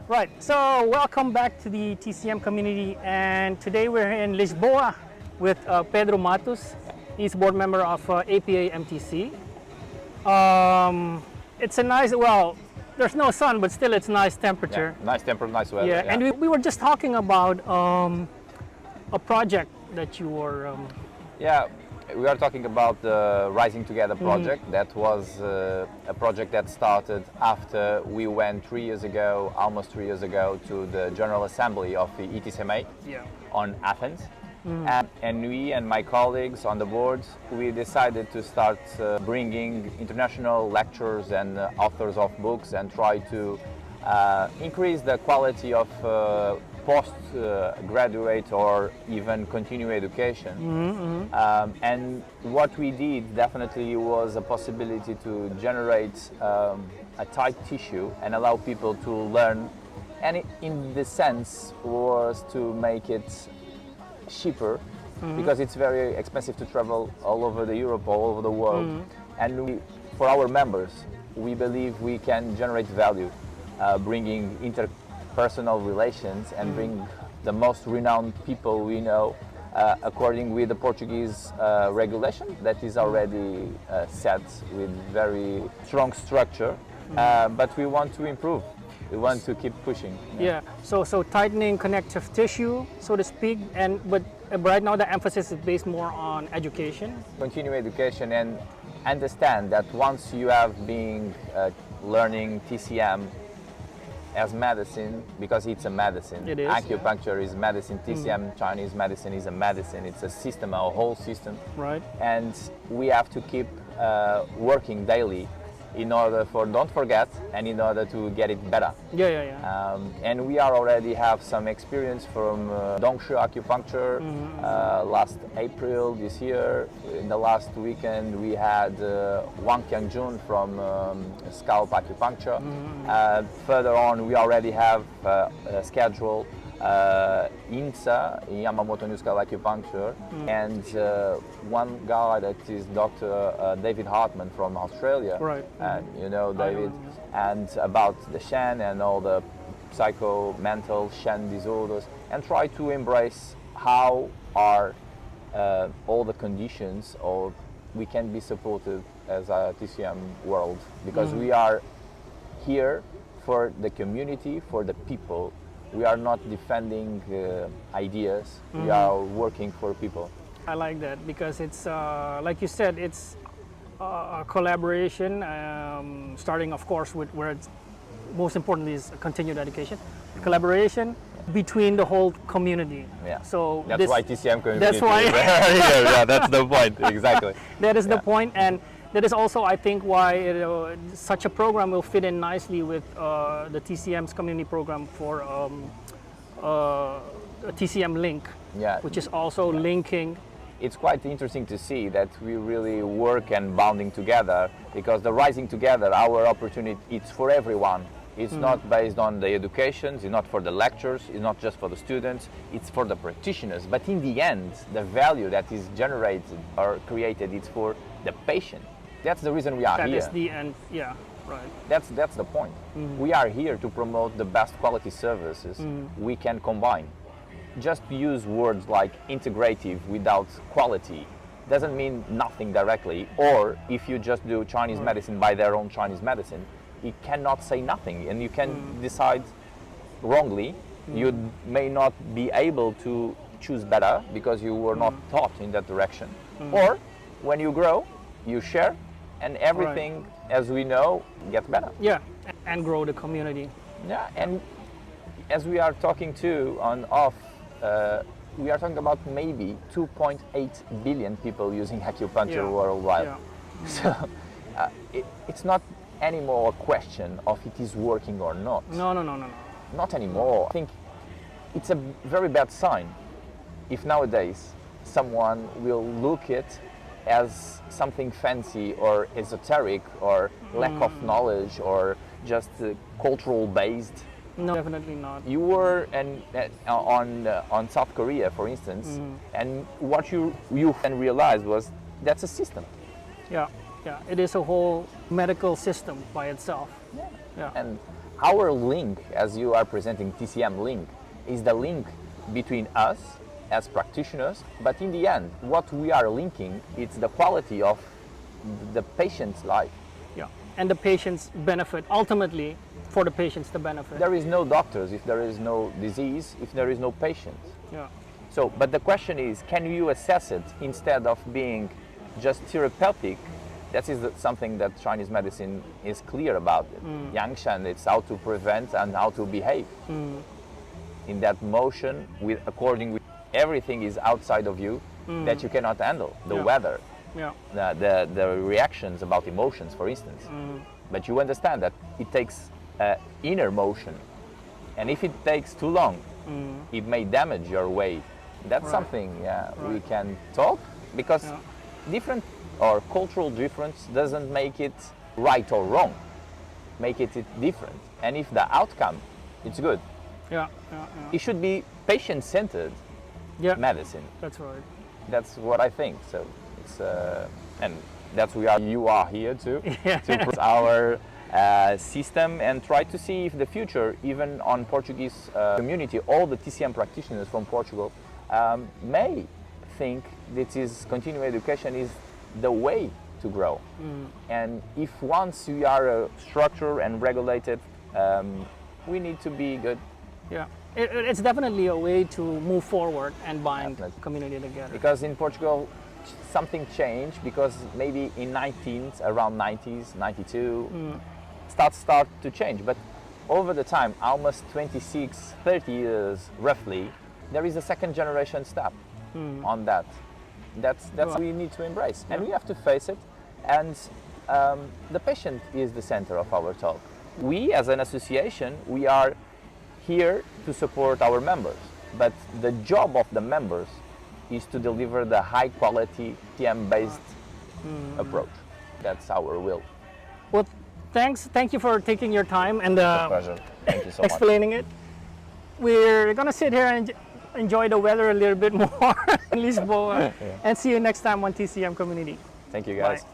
Right, so welcome back to the TCM community, and today we're in Lisboa with Pedro Matos. He's board member of APAMTC. It's a nice, well, there's no sun, but still it's nice temperature. Yeah, nice temperature, nice weather. Yeah, and we were just talking about a project that you were... Yeah, we are talking about the Rising Together project. That was a project that started after we went 3 years ago, almost 3 years ago, to the General Assembly of the ETCMA on Athens. And we and my colleagues on the board, we decided to start bringing international lecturers and authors of books and try to increase the quality of postgraduate or even continuing education. And what we did definitely was a possibility to generate a tight tissue and allow people to learn, and in the sense was to make it cheaper, because it's very expensive to travel all over the Europe, all over the world. And for our members, we believe we can generate value, bringing interpersonal relations and bring the most renowned people we know, according with the Portuguese regulation that is already set with very strong structure, but we want to improve. We want to keep pushing. Yeah. So tightening connective tissue, so to speak, but right now the emphasis is based more on education. Continue education and understand that once you have been learning TCM as medicine, because it's a medicine. It is. Acupuncture is medicine, TCM, Chinese medicine is a medicine. It's a system, a whole system. Right. And we have to keep working daily in order for, don't forget, and in order to get it better. And we are already have some experience from Dongshu acupuncture last April this year. In the last weekend we had Wang Qiangjun from scalp acupuncture. Further on we already have a schedule INSA, Yamamoto New Scale Acupuncture, and one guy that is Dr. David Hartman from Australia. Right. And you know David, and about the Shen and all the psycho-mental Shen disorders, and try to embrace how are all the conditions or we can be supported as a TCM world, because we are here for the community, for the people. We are not defending ideas, we are working for people. I like that, because it's, like you said, it's a collaboration, starting of course with where it's most importantly is continued education. Collaboration between the whole community. Yeah. So that's why TCM community. That's why. Yeah, that's the point, exactly. That is the point, and that is also, I think, why such a program will fit in nicely with the TCM's community program for TCM Link, which is also linking. It's quite interesting to see that we really work and bonding together, because the Rising Together, our opportunity, it's for everyone. It's not based on the education, it's not for the lectures, it's not just for the students, it's for the practitioners. But in the end, the value that is generated or created, it's for the patient. That's the reason we are here. That is the end, yeah, right. That's the point. We are here to promote the best quality services we can combine. Just use words like integrative without quality doesn't mean nothing directly, or if you just do Chinese medicine by their own Chinese medicine, it cannot say nothing, and you can decide wrongly. You may not be able to choose better because you were not taught in that direction. Or when you grow, you share, and everything, as we know, gets better. Yeah, and grow the community. Yeah, and as we are talking to on off, we are talking about maybe 2.8 billion people using acupuncture worldwide. So it's not anymore a question of it is working or not. No. Not anymore. I think it's a very bad sign if nowadays someone will look it as something fancy or esoteric or lack of knowledge or just cultural based. No, definitely not. You were on South Korea, for instance, and what you then realized was that's a system. Yeah, yeah. It is a whole medical system by itself. Yeah. And our link, as you are presenting TCM link, is the link between us as practitioners, but in the end, what we are linking, it's the quality of the patient's life. Yeah. And the patients benefit, ultimately, for the patients to benefit. There is no doctors if there is no disease, if there is no patient. Yeah. So, but the question is, can you assess it instead of being just therapeutic? That is something that Chinese medicine is clear about. Yangshan, it's how to prevent and how to behave. In that motion, according with everything is outside of you that you cannot handle. The weather, the reactions about emotions, for instance. But you understand that it takes inner motion, and if it takes too long, it may damage your way. That's something we can talk, because different or cultural difference doesn't make it right or wrong, make it different. And if the outcome, it's good. It should be patient-centered medicine. That's right. That's what I think. So it's and that's you are here to put our system and try to see if the future, even on Portuguese community, all the TCM practitioners from Portugal may think that continuing education is the way to grow. And if once we are structured and regulated, we need to be good. Yeah, it's definitely a way to move forward and bind community together. Because in Portugal, something changed, because maybe in around 90s, 92, start to change. But over the time, almost 26, 30 years roughly, there is a second generation step on that. That's what we need to embrace, and we have to face it. And the patient is the center of our talk. We, as an association, we are here to support our members, but the job of the members is to deliver the high quality TM-based approach. That's our will. Well, thank you for taking your time and It's a pleasure. Thank you so much. explaining it. We're gonna sit here and enjoy the weather a little bit more in Lisbon, and see you next time on TCM Community. Thank you, guys. Bye.